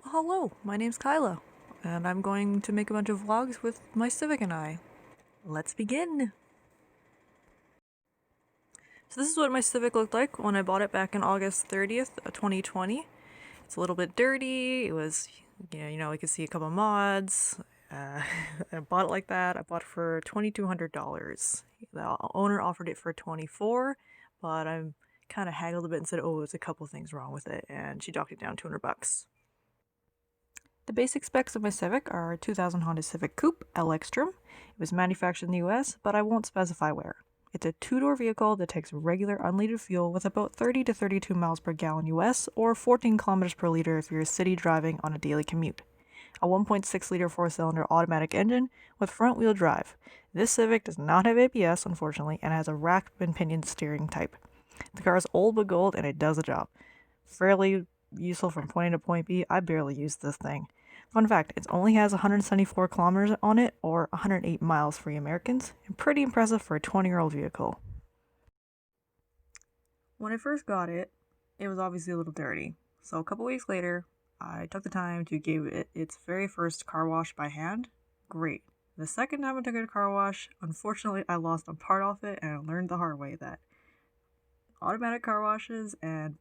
Well, hello, my name's Kyla, and I'm going to make a bunch of vlogs with my Civic and I. Let's begin! So this is what my Civic looked like when I bought it back in August 30th, 2020. It's a little bit dirty, it was, you can see a couple mods. I bought it like that. I bought it for $2,200. The owner offered it for $24, but I kind of haggled a bit and said, oh, there's a couple things wrong with it, and she docked it down $200. The basic specs of my Civic are a 2000 Honda Civic Coupe LX trim. It was manufactured in the US, but I won't specify where. It's a two-door vehicle that takes regular unleaded fuel with about 30 to 32 miles per gallon US, or 14 kilometers per liter if you're city driving on a daily commute. A 1.6-liter four-cylinder automatic engine with front-wheel drive. This Civic does not have ABS, unfortunately, and has a rack and pinion steering type. The car is old but gold, and it does the job. Fairly useful from point A to point B. I barely use this thing. Fun fact, it only has 174 kilometers on it, or 108 miles for you Americans, and pretty impressive for a 20-year-old vehicle. When I first got it, it was obviously a little dirty. So a couple weeks later, I took the time to give it its very first car wash by hand. Great. The second time I took it to car wash, unfortunately I lost a part off it, and I learned the hard way that automatic car washes and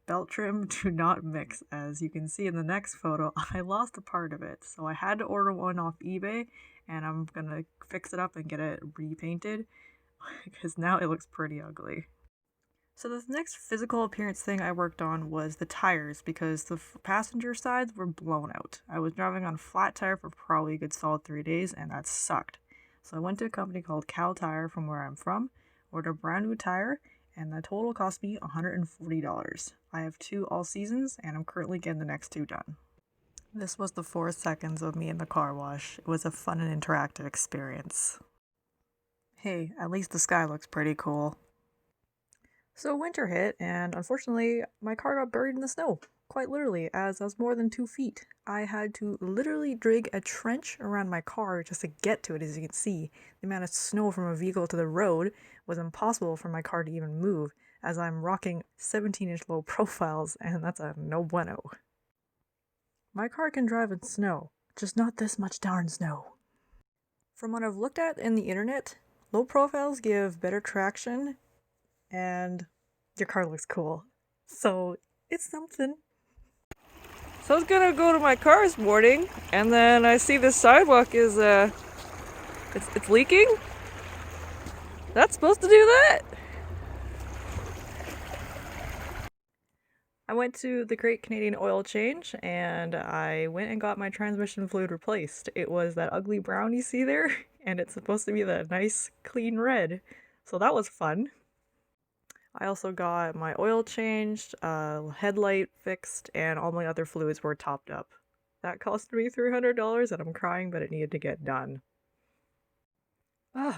belt trim do not mix. As you can see in the next photo, I lost a part of it, so I had to order one off eBay, and I'm gonna fix it up and get it repainted because now it looks pretty ugly. So the next physical appearance thing I worked on was the tires, because the passenger sides were blown out. I was driving on a flat tire for probably a good solid 3 days, and that sucked. So I went to a company called Cal Tire from where I'm from, ordered a brand new tire, and the total cost me $140. I have 2 all seasons, and I'm currently getting the next 2 done. This was the 4 seconds of me in the car wash. It was a fun and interactive experience. Hey, at least the sky looks pretty cool. So winter hit, and unfortunately, my car got buried in the snow. Quite literally, as I was more than 2 feet. I had to literally dig a trench around my car just to get to it. As you can see, the amount of snow from a vehicle to the road was impossible for my car to even move, as I'm rocking 17-inch low profiles, and that's a no bueno. My car can drive in snow, just not this much darn snow. From what I've looked at in the internet, low profiles give better traction, and your car looks cool. So it's something. So I was gonna go to my car this morning, and then I see the sidewalk is it's leaking. That's supposed to do that. I went to the Great Canadian Oil Change, and I went and got my transmission fluid replaced. It was that ugly brown you see there, and it's supposed to be the nice clean red. So that was fun. I also got my oil changed, headlight fixed, and all my other fluids were topped up. That cost me $300, and I'm crying, but it needed to get done.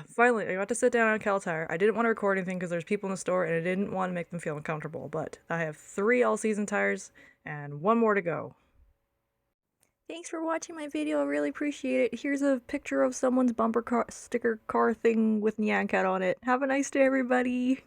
Finally, I got to sit down on Cal Tire. I didn't want to record anything because there's people in the store, and I didn't want to make them feel uncomfortable, but I have 3 all-season tires, and 1 more to go. Thanks for watching my video, I really appreciate it. Here's a picture of someone's bumper car sticker car thing with Nyan Cat on it. Have a nice day, everybody!